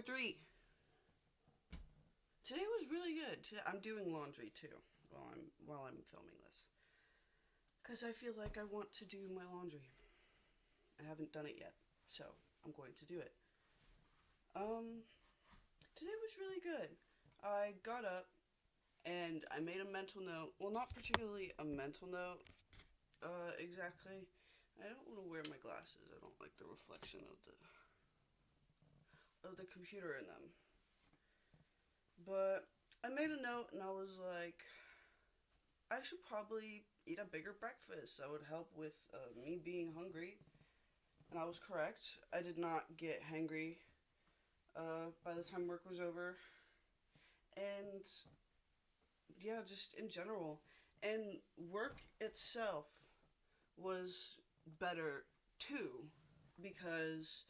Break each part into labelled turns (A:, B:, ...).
A: Number three. Today was really good. I'm doing laundry too while I'm filming this, cause I feel like I want to do my laundry. I haven't done it yet, so I'm going to do it. Um, Today was really good. I got up and I made a mental note. Well, not particularly a mental note, exactly. I don't want to wear my glasses. I don't like the reflection of the computer in them. But I made a note and I was like, I should probably eat a bigger breakfast. That would help with me being hungry. And I was correct. I did not get hangry by the time work was over. And yeah, just in general. And work itself was better too because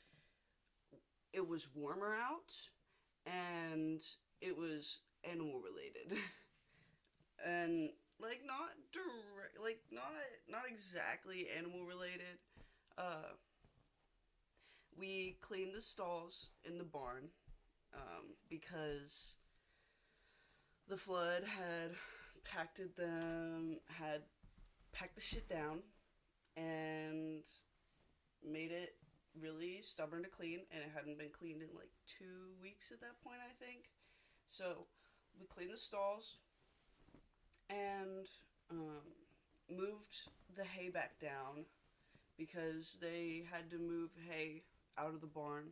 A: it was warmer out and it was animal related. And like not direct, like not exactly animal related. Uh, we cleaned the stalls in the barn because the flood had packed the shit down and made it really stubborn to clean, and it hadn't been cleaned in like 2 weeks at that point, I think. So we cleaned the stalls and moved the hay back down because they had to move hay out of the barn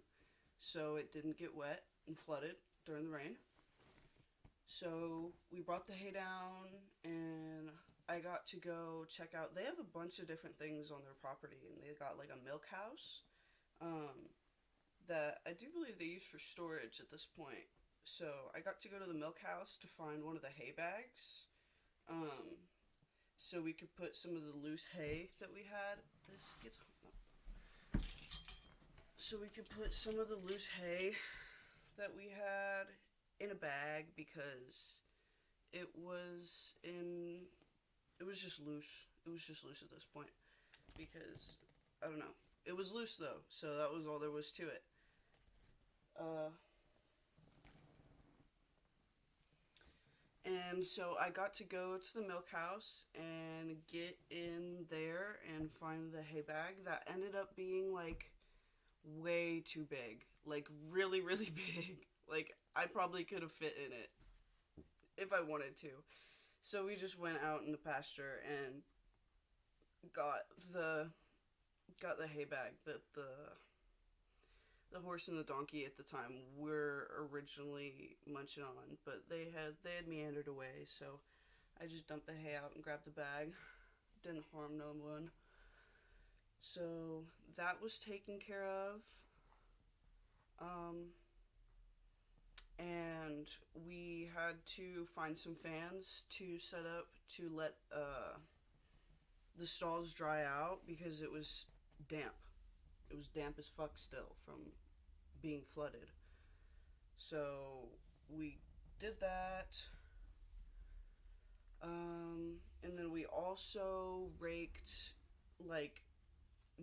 A: so it didn't get wet and flooded during the rain. So we brought the hay down and I got to go check out. They have a bunch of different things on their property, and they got like a milk house um, that I do believe they use for storage at this point. So I got to go to the milk house to find one of the hay bags, um, so we could put some of the loose hay that we had. This gets so we could put some of the loose hay that we had in a bag because it was in it was just loose. It was just loose at this point because I don't know. It was loose though, so that was all there was to it. Uh, and so I got to go to the milk house and get in there and find the hay bag that ended up being like way too big. Like really, really big. Like I probably could have fit in it if I wanted to. So we just went out in the pasture and got the got the hay bag that the horse and the donkey at the time were originally munching on, but they had meandered away, so I just dumped the hay out and grabbed the bag. Didn't harm no one. So that was taken care of. Um, and we had to find some fans to set up to let the stalls dry out because it was damp. It was damp as fuck still from being flooded. So we did that. And then we also raked like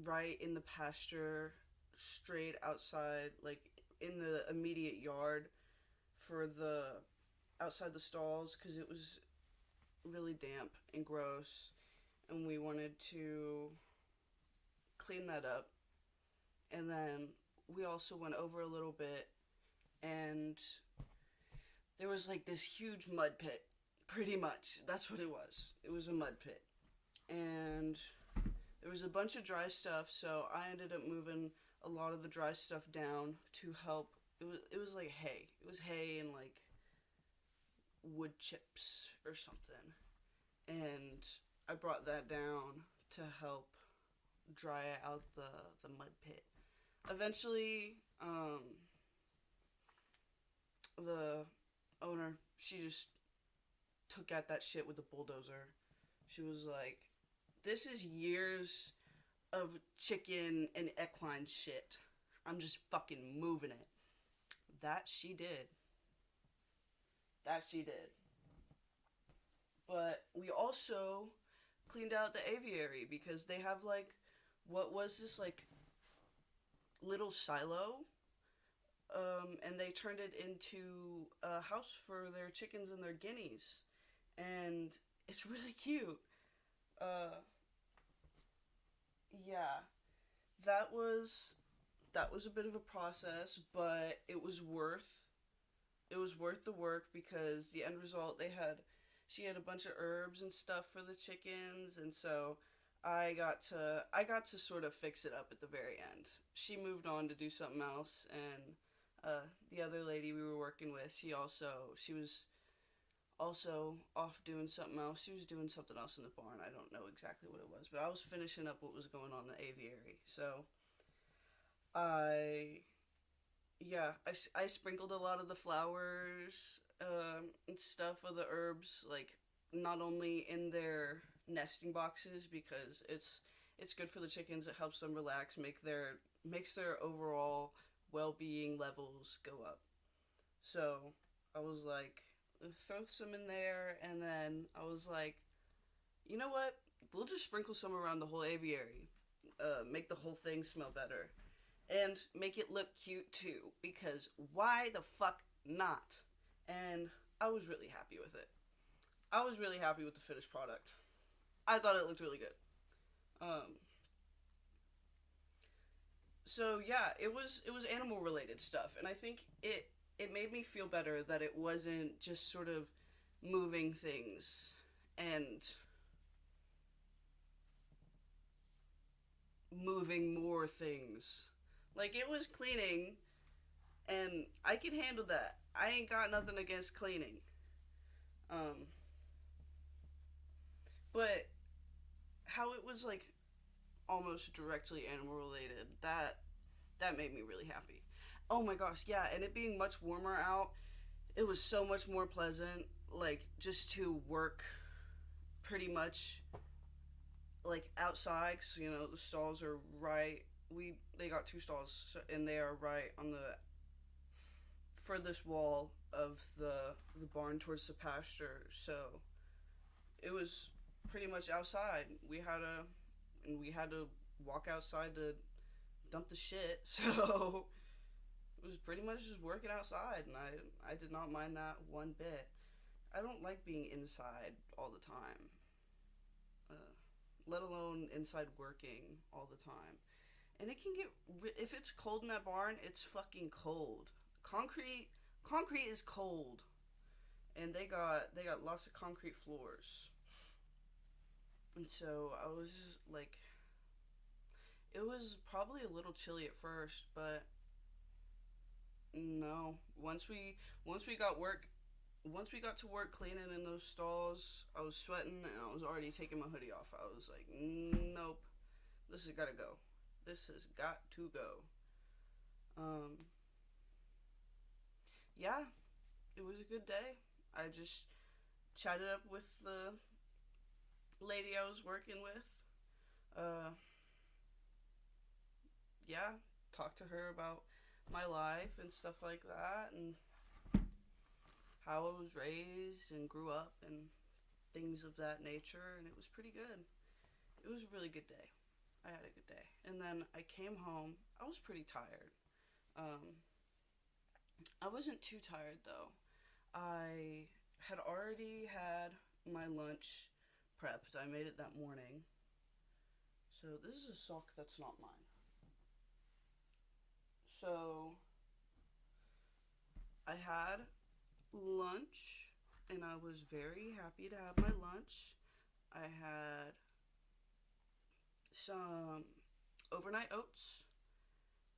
A: right in the pasture, straight outside, like in the immediate yard for the outside the stalls because it was really damp and gross, and we wanted to clean that up. And then we also went over a little bit, and there was like this huge mud pit. Pretty much, that's what it was. It was a mud pit, and there was a bunch of dry stuff. So I ended up moving a lot of the dry stuff down to help. It was like hay. It was hay and like wood chips or something, and I brought that down to help dry out the mud pit. Eventually, the owner, she just took at that shit with a bulldozer. She was like, "This is years of chicken and equine shit. I'm just fucking moving it." That she did. That she did. But we also cleaned out the aviary because they have like what was this like little silo and they turned it into a house for their chickens and their guineas, and it's really cute. Uh, yeah, that was that was a bit of a process, but it was worth the work because the end result she had a bunch of herbs and stuff for the chickens, and so I got to sort of fix it up at the very end. She moved on to do something else, and the other lady we were working with, she was also off doing something else. She was doing something else in the barn. I don't know exactly what it was, but I was finishing up what was going on in the aviary. So I I sprinkled a lot of the flowers and stuff of the herbs, like not only in their nesting boxes because it's good for the chickens. It helps them relax, makes their overall well-being levels go up. So I was like, throw some in there, and then I was like, you know what? We'll just sprinkle some around the whole aviary, make the whole thing smell better, and make it look cute too. Because why the fuck not? And I was really happy with it. I was really happy with the finished product. I thought it looked really good. Um, so yeah, it was animal related stuff, and I think it made me feel better that it wasn't just sort of moving things and moving more things. Like it was cleaning, and I can handle that. I ain't got nothing against cleaning. Um, but how it was like almost directly animal related, that made me really happy. Oh my gosh, yeah, and it being much warmer out, it was so much more pleasant, like just to work pretty much like outside, cause, the stalls are right. They got two stalls, and they are right on the furthest wall of the barn towards the pasture. So it was pretty much outside. We had to walk outside to dump the shit. So it was pretty much just working outside, and I did not mind that one bit. I don't like being inside all the time, uh, let alone inside working all the time. And it can get if it's cold in that barn, it's fucking cold. Concrete concrete is cold, and they got lots of concrete floors. And so I was just like, it was probably a little chilly at first, but no. Once we got to work cleaning in those stalls, I was sweating and I was already taking my hoodie off. I was like, nope, this has got to go. This has got to go. Um, yeah, it was a good day. I just chatted up with the lady I was working with. Uh, yeah, talked to her about my life and stuff like that, and how I was raised and grew up and things of that nature, and it was pretty good. It was a really good day. I had a good day. And then I came home. I was pretty tired. Um, I wasn't too tired though. I had already had my lunch prepped. I made it that morning. So this is a sock that's not mine. So I had lunch, and I was very happy to have my lunch. I had some overnight oats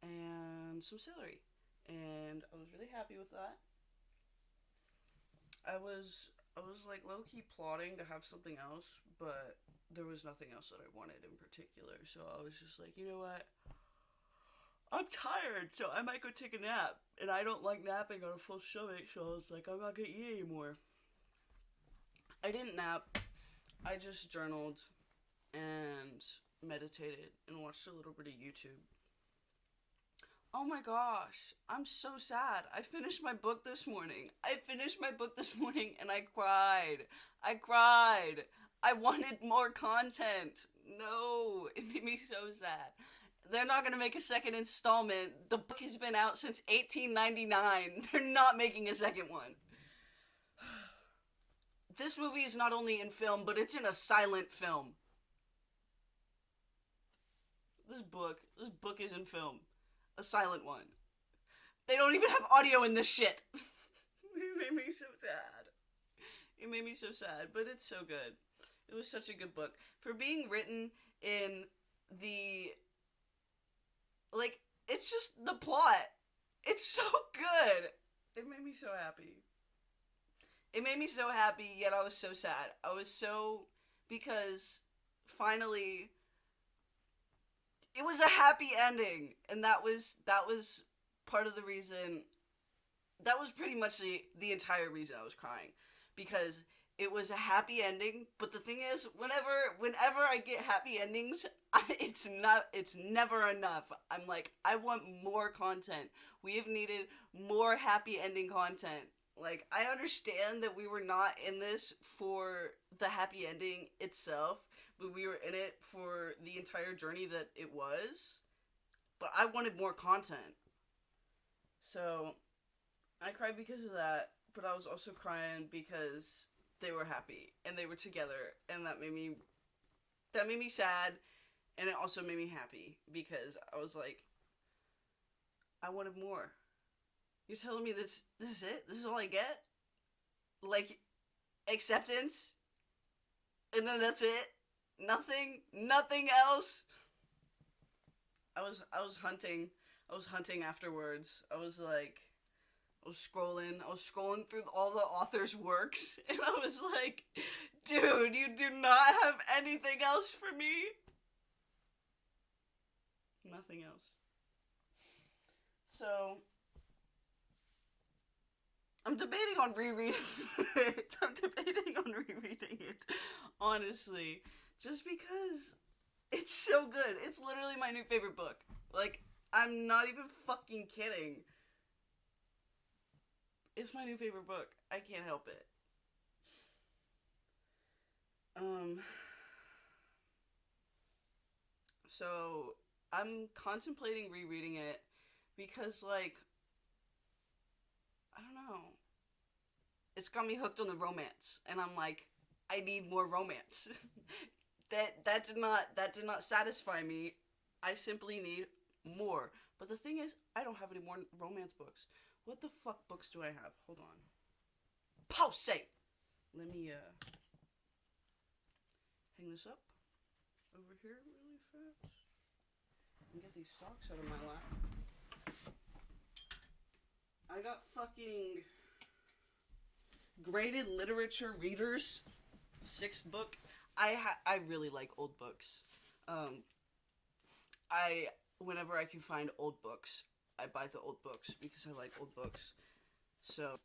A: and some celery, and I was really happy with that. I was like low key plotting to have something else, but there was nothing else that I wanted in particular. So I was just like, you know what? I'm tired, so I might go take a nap. And I don't like napping on a full stomach, so I was like, I'm not gonna eat anymore. I didn't nap. I just journaled and meditated and watched a little bit of YouTube. Oh my gosh, I'm so sad. I finished my book this morning. I finished my book this morning and I cried. I cried. I wanted more content. No, it made me so sad. They're not gonna make a second installment. The book has been out since 1899. They're not making a second one. This movie is not only in film, but it's in a silent film. This book is in film. A silent one. They don't even have audio in this shit. It made me so sad. It made me so sad, but it's so good. It was such a good book. For being written in the... Like, it's just the plot. It's so good. It made me so happy. It made me so happy, yet I was so sad. I was so... Because, finally... It was a happy ending. And that was part of the reason... That was pretty much the entire reason I was crying. Because it was a happy ending, but the thing is, whenever I get happy endings, it's never enough. I'm like, I want more content. We have needed more happy ending content. Like, I understand that we were not in this for the happy ending itself, but we were in it for the entire journey that it was. But I wanted more content. So, I cried because of that, but I was also crying because they were happy and they were together, and that made me sad, and it also made me happy because I was like, I wanted more. You're telling me this is it? This is all I get? Like, acceptance? And then that's it? Nothing else? I was hunting afterwards. I was scrolling through all the author's works, and I was like, dude, you do not have anything else for me? Nothing else. So, I'm debating on rereading it. Honestly. Just because it's so good. It's literally my new favorite book. Like, I'm not even fucking kidding. It's my new favorite book. I can't help it. So, I'm contemplating rereading it because, like, I don't know. It's got me hooked on the romance, and I'm like, I need more romance. that did not satisfy me. I simply need more. But the thing is, I don't have any more romance books. What the fuck books do I have? Hold on. Pause! Let me, hang this up over here really fast. And get these socks out of my lap. I got fucking Graded Literature Readers 6th book. I really like old books. Whenever I can find old books, I buy the old books because I like old books. So,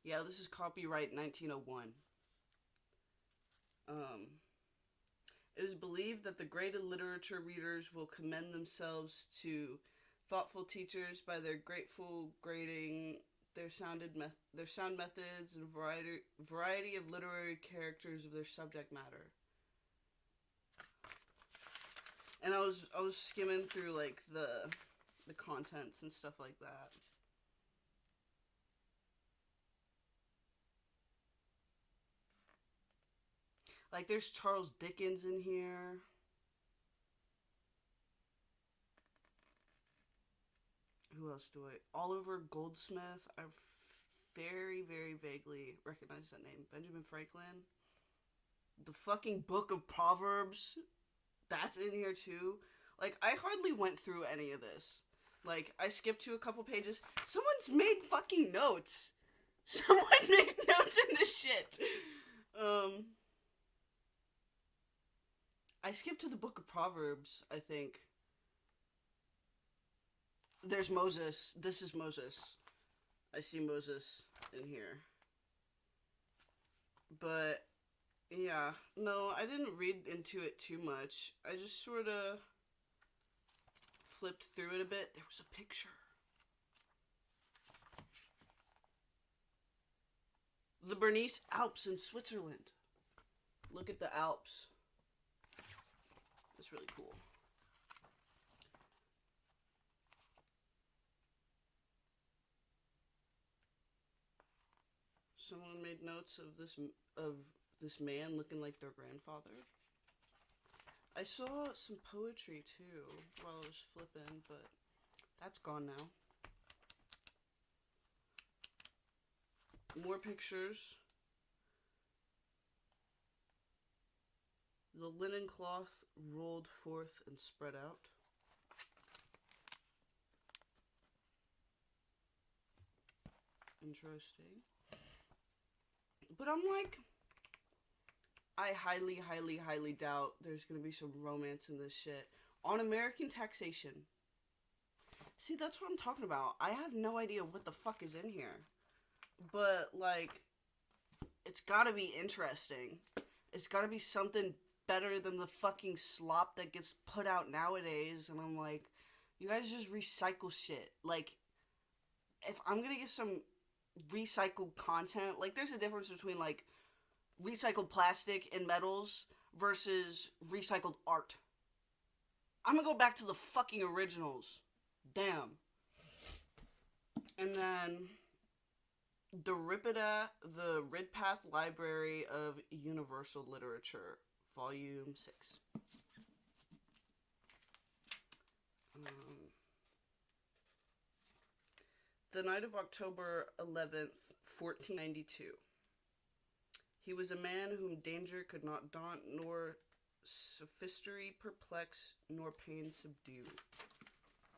A: yeah, this is copyright 1901. It is believed that the graded literature readers will commend themselves to thoughtful teachers by their grateful grading, their sound methods, and variety of literary characters of their subject matter. And I was skimming through like the contents and stuff like that. Like, there's Charles Dickens in here. Who else do I... Oliver Goldsmith. I very, very vaguely recognize that name. Benjamin Franklin. The fucking Book of Proverbs. That's in here, too. Like, I hardly went through any of this. Like, I skipped to a couple pages. Someone's made fucking notes. Someone made notes in this shit. I skipped to the Book of Proverbs, I think. There's Moses. This is Moses. I see Moses in here. But, yeah. No, I didn't read into it too much. I just sort of flipped through it a bit. There was a picture. The Bernese Alps in Switzerland. look at the Alps. It's really cool. Someone made notes of this man looking like their grandfather. I saw some poetry too while I was flipping, but that's gone now. More pictures. The linen cloth rolled forth and spread out. Interesting. But I'm like, I highly, highly, highly doubt there's gonna be some romance in this shit. On American taxation. See, that's what I'm talking about. I have no idea what the fuck is in here. But, like, it's gotta be interesting. It's gotta be something better than the fucking slop that gets put out nowadays. And I'm like, you guys just recycle shit. Like, if I'm gonna get some recycled content, like, there's a difference between, like, recycled plastic and metals versus recycled art. I'm gonna go back to the fucking originals. Damn. And then the Ridpath Library of Universal Literature, Volume 6. The night of October 11th, 1492. He was a man whom danger could not daunt, nor sophistry perplex, nor pain subdue.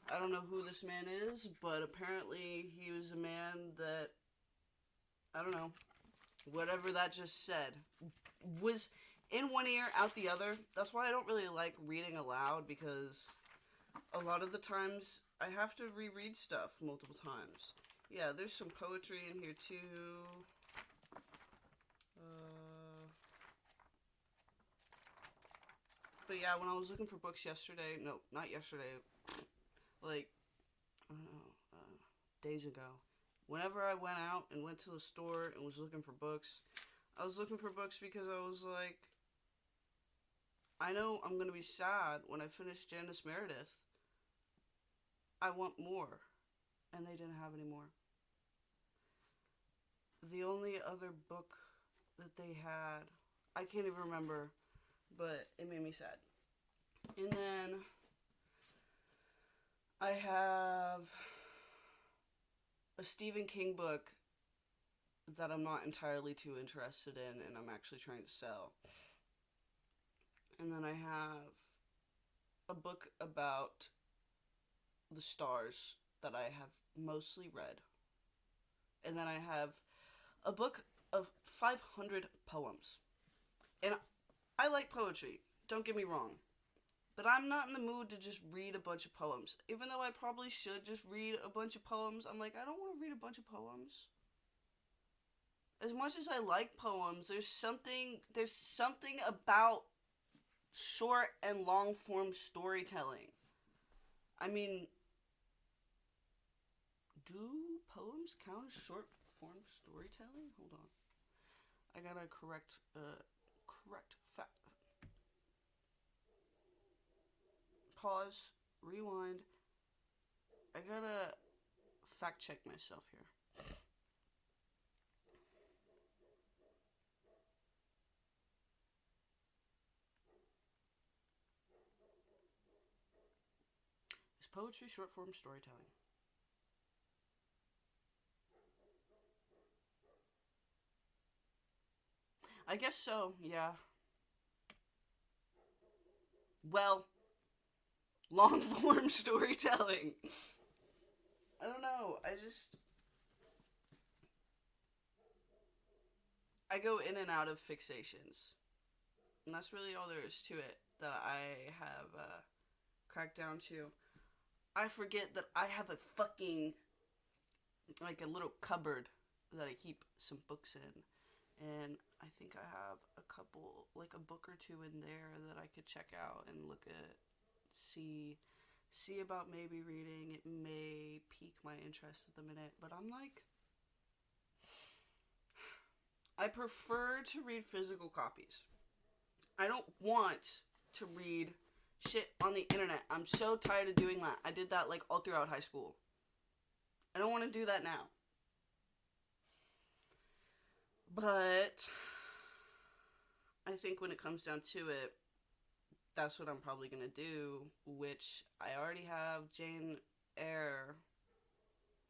A: I don't know who this man is, but apparently he was a man that, I don't know, whatever that just said, was in one ear, out the other. That's why I don't really like reading aloud, because a lot of the times I have to reread stuff multiple times. Yeah, there's some poetry in here too. But yeah, when I was looking for books yesterday, no, not yesterday, like, I don't know, days ago, whenever I went out and went to the store and was looking for books, I was looking for books because I was like, I know I'm going to be sad when I finish Janice Meredith. I want more. And they didn't have any more. The only other book that they had, I can't even remember, but it made me sad. And then I have a Stephen King book that I'm not entirely too interested in, and I'm actually trying to sell. And then I have a book about the stars that I have mostly read. And then I have a book of 500 poems. And I like poetry, don't get me wrong. But I'm not in the mood to just read a bunch of poems. Even though I probably should just read a bunch of poems, I'm like, I don't want to read a bunch of poems. As much as I like poems, there's something about short and long form storytelling. I mean, do poems count as short form storytelling? Hold on. I gotta correct fact. Pause, rewind. I gotta fact check myself here. Is poetry short form storytelling? I guess so, yeah. Well, long form storytelling. I don't know. I go in and out of fixations. And that's really all there is to it that I have cracked down to. I forget that I have a fucking, like, a little cupboard that I keep some books in. And I think I have a couple, like a book or two in there that I could check out and look at, see about maybe reading. It may pique my interest at the minute, but I'm like, I prefer to read physical copies. I don't want to read shit on the internet. I'm so tired of doing that. I did that like all throughout high school. I don't want to do that now. But I think when it comes down to it, that's what I'm probably going to do, which I already have Jane Eyre.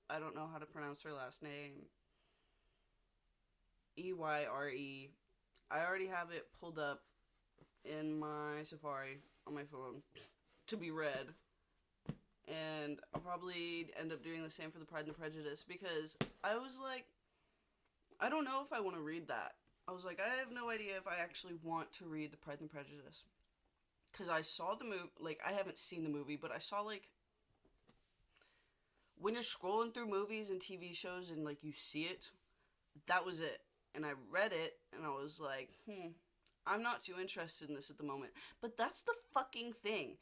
A: I don't know how to pronounce her last name. Eyre. I already have it pulled up in my Safari on my phone to be read. And I'll probably end up doing the same for the Pride and the Prejudice because I was like, I don't know if I want to read that. I was like, I have no idea if I actually want to read the Pride and Prejudice. Because I saw the movie, like, I haven't seen the movie, but I saw, like, when you're scrolling through movies and TV shows and, like, you see it, that was it. And I read it, and I was like, I'm not too interested in this at the moment. But that's the fucking thing.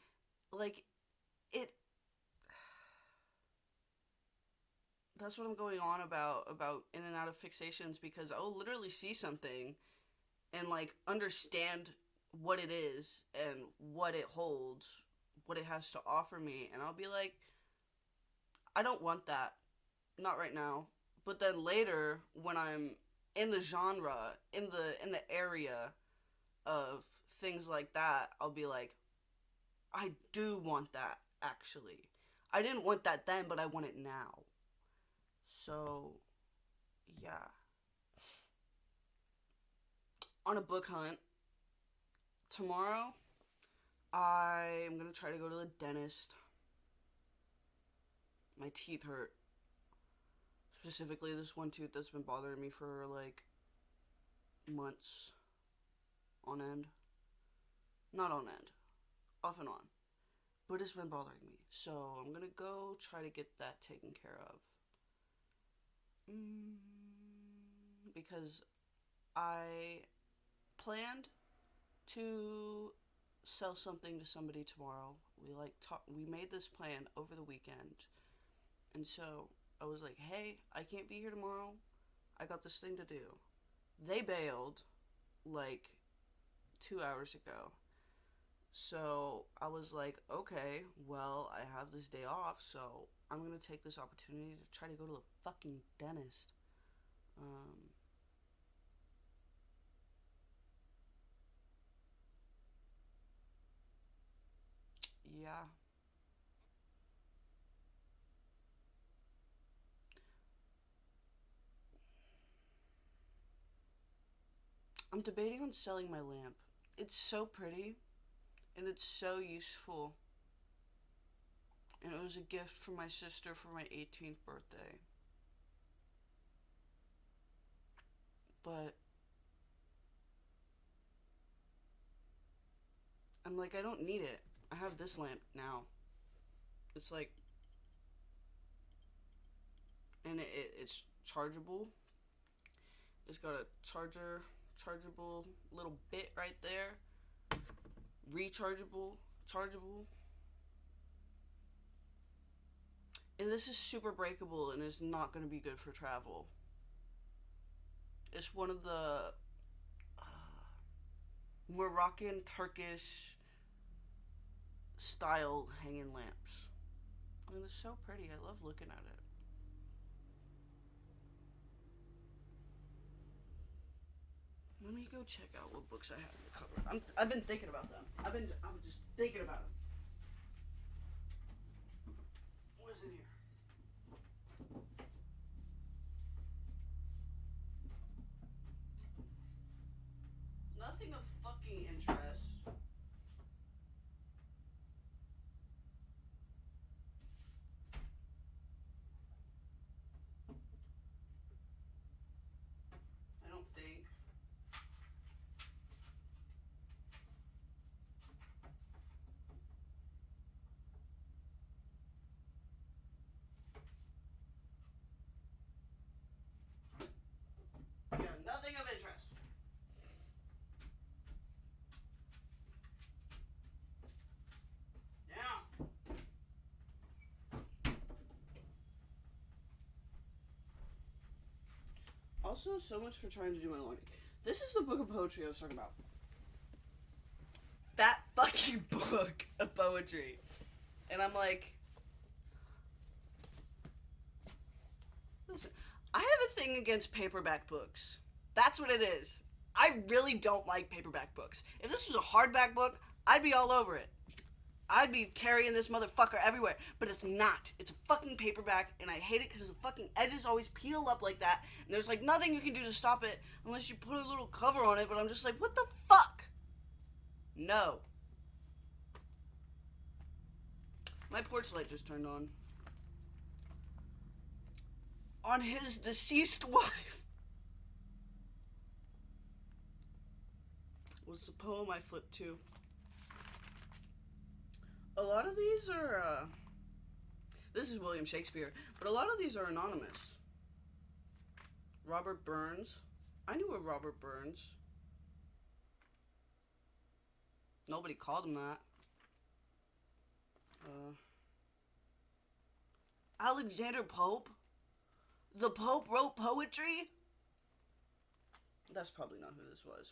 A: Like, that's what I'm going on about in and out of fixations, because I'll literally see something and, like, understand what it is and what it holds, what it has to offer me, and I'll be like, I don't want that. Not right now. But then later, when I'm in the genre, in the area of things like that, I'll be like, I do want that, actually. I didn't want that then, but I want it now. So, yeah. On a book hunt, tomorrow, I am going to try to go to the dentist. My teeth hurt. Specifically, this one tooth that's been bothering me for like months on end. Not on end, off and on. But it's been bothering me. So I'm going to go try to get that taken care of. Because I planned to sell something to somebody tomorrow. We made this plan over the weekend. And so I was like, hey, I can't be here tomorrow. I got this thing to do. They bailed like 2 hours ago. So I was like, okay, well, I have this day off, so I'm going to take this opportunity to try to go to the fucking dentist. Yeah. I'm debating on selling my lamp. It's so pretty, and it's so useful. And it was a gift from my sister for my 18th birthday. But I'm like, I don't need it. I have this lamp now. It's like, and it's chargeable. It's got a chargeable little bit right there. Rechargeable, chargeable. And this is super breakable and is not going to be good for travel. It's one of the Moroccan Turkish style hanging lamps. And it's so pretty. I love looking at it. Let me go check out what books I have in the cupboard. I've been thinking about them. I'm just thinking about them. What's in here? Nothing of fucking interest. I don't think. Yeah, nothing of interest. Yeah. Also, so much for trying to do my laundry. This is the book of poetry I was talking about. book of poetry. And I'm like, listen, I have a thing against paperback books. That's what it is. I really don't like paperback books. If this was a hardback book, I'd be all over it. I'd be carrying this motherfucker everywhere. But it's not. It's a fucking paperback, and I hate it because the fucking edges always peel up like that, and there's like nothing you can do to stop it unless you put a little cover on it, but I'm just like, what the fuck? No. My porch light just turned on. On his deceased wife. Was the poem I flipped to. A lot of these are, this is William Shakespeare, but a lot of these are anonymous. Robert Burns. I knew a Robert Burns. Nobody called him that. Alexander Pope? The Pope wrote poetry? That's probably not who this was.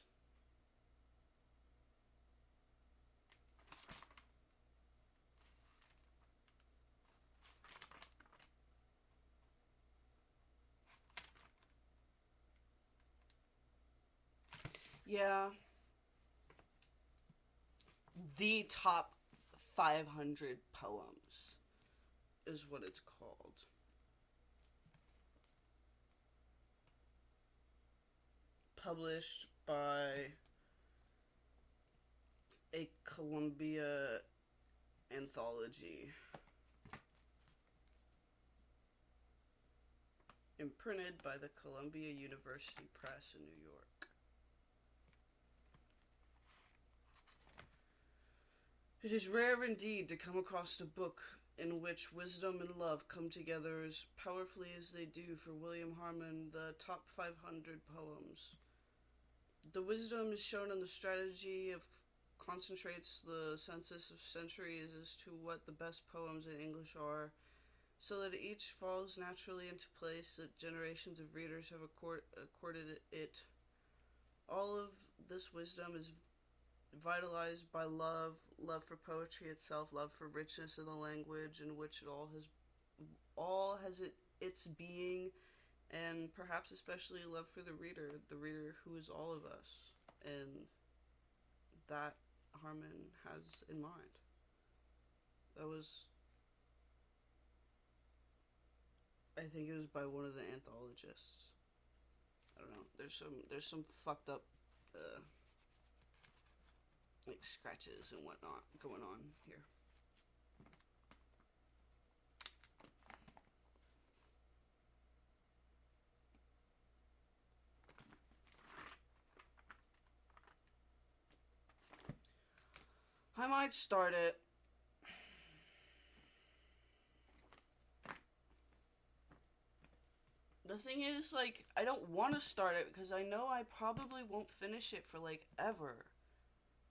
A: Yeah. The top 500 poems is what it's called. Published by a Columbia anthology. Imprinted by the Columbia University Press in New York. It is rare indeed to come across a book in which wisdom and love come together as powerfully as they do for William Harmon, the top 500 poems. The wisdom is shown in the strategy of concentrates the census of centuries as to what the best poems in English are, so that each falls naturally into place that generations of readers have accorded it. All of this wisdom is vitalized by love for poetry itself, love for richness of the language in which it all has its being, and perhaps especially love for the reader who is all of us, and that Harmon has in mind. That was, I think it was by one of the anthologists. I don't know. There's some fucked up like scratches and whatnot going on here. I might start it. The thing is, like, I don't want to start it because I know I probably won't finish it for, like, ever.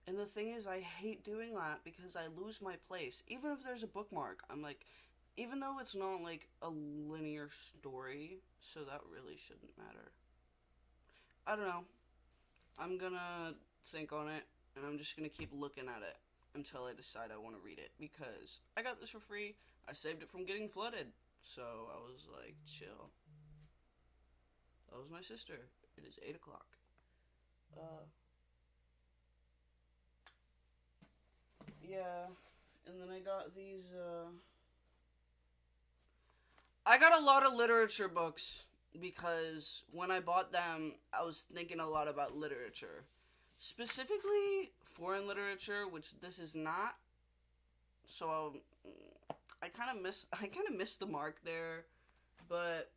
A: And the thing is, I hate doing that because I lose my place. Even if there's a bookmark, I'm like, even though it's not, like, a linear story, so that really shouldn't matter. I don't know. I'm gonna think on it, and I'm just gonna keep looking at it until I decide I want to read it, because I got this for free. I saved it from getting flooded, so I was like, chill. That was my sister. It is 8 o'clock. Yeah, and then I got these, I got a lot of literature books, because when I bought them, I was thinking a lot about literature. Specifically, foreign literature, which this is not. So I kind of missed the mark there, but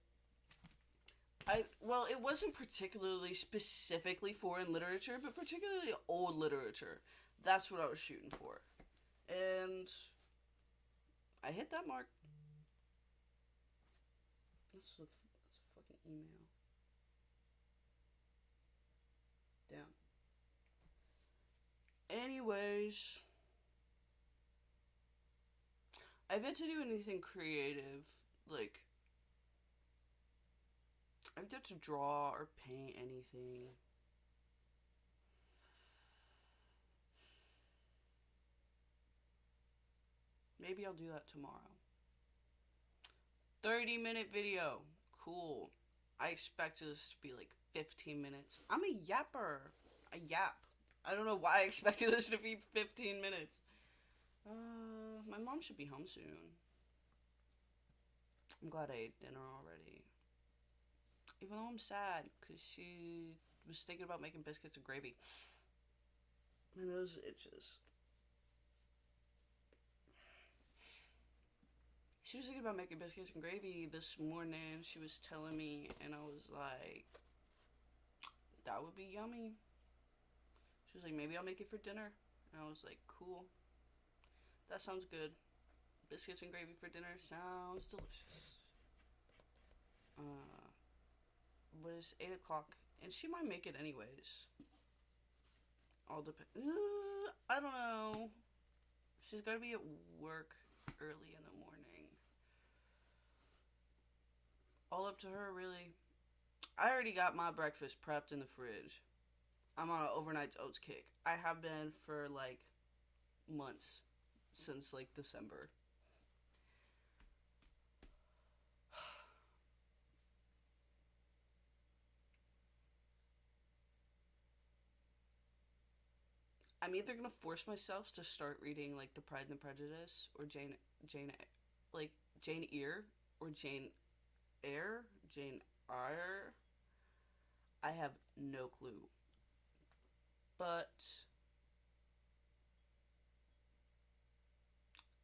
A: it wasn't particularly specifically foreign literature, but particularly old literature. That's what I was shooting for, and I hit that mark. That's a fucking email. Damn. Anyways, I've yet to do anything creative, like, I've yet to draw or paint anything. Maybe I'll do that tomorrow. 30-minute video. Cool. I expected this to be like 15 minutes. I'm a yapper. A yap. I don't know why I expected this to be 15 minutes. My mom should be home soon. I'm glad I ate dinner already. Even though I'm sad, because she was thinking about making biscuits and gravy. My nose itches. She was thinking about making biscuits and gravy this morning. She was telling me, and I was like, that would be yummy. She was like, maybe I'll make it for dinner. And I was like, cool. That sounds good. Biscuits and gravy for dinner sounds delicious. But it's 8 o'clock, and she might make it anyways. All depends. I don't know. She's gotta be at work early in the morning. All up to her, really. I already got my breakfast prepped in the fridge. I'm on an overnight oats kick. I have been for like months, since like December. I'm either gonna force myself to start reading like The Pride and the Prejudice or Jane Eyre or Jane Eyre. I have no clue, but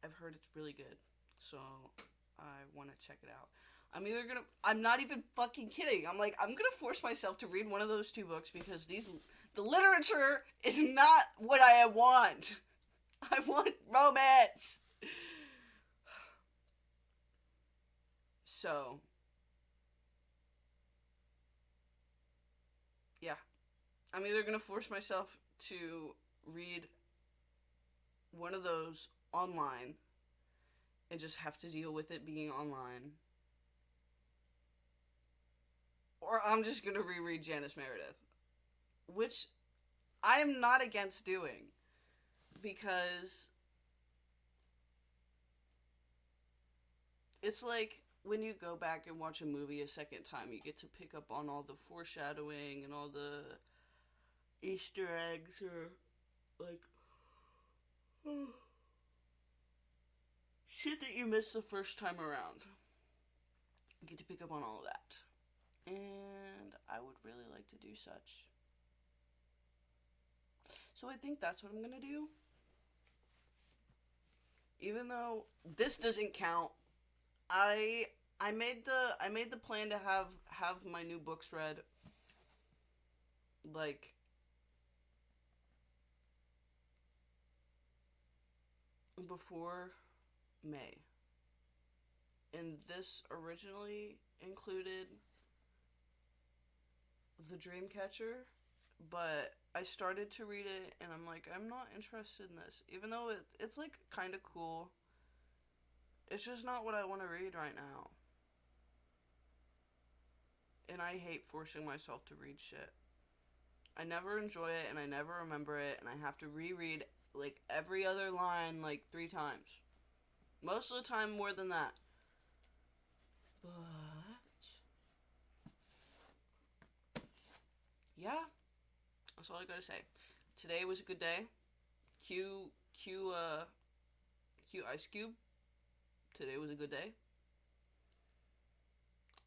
A: I've heard it's really good, so I want to check it out. I'm not even fucking kidding. I'm gonna force myself to read one of those two books because the literature is not what I want. I want romance. So, yeah. I'm either gonna force myself to read one of those online and just have to deal with it being online, or I'm just gonna reread Janice Meredith, which I am not against doing, because it's like when you go back and watch a movie a second time, you get to pick up on all the foreshadowing and all the Easter eggs, or like shit that you missed the first time around. You get to pick up on all of that. And I would really like to do such. So I think that's what I'm gonna do. Even though this doesn't count, I made the plan to have my new books read like before May. And this originally included The Dreamcatcher, but I started to read it and I'm like, I'm not interested in this. Even though it's like kind of cool, it's just not what I want to read right now. And I hate forcing myself to read shit. I never enjoy it and I never remember it, and I have to reread like every other line like 3 times. Most of the time more than that. But yeah, that's all I gotta say. Today was a good day. Q Ice Cube. Today was a good day.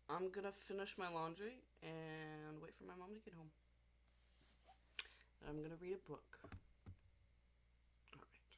A: I'm gonna finish my laundry and wait for my mom to get home. And I'm gonna read a book.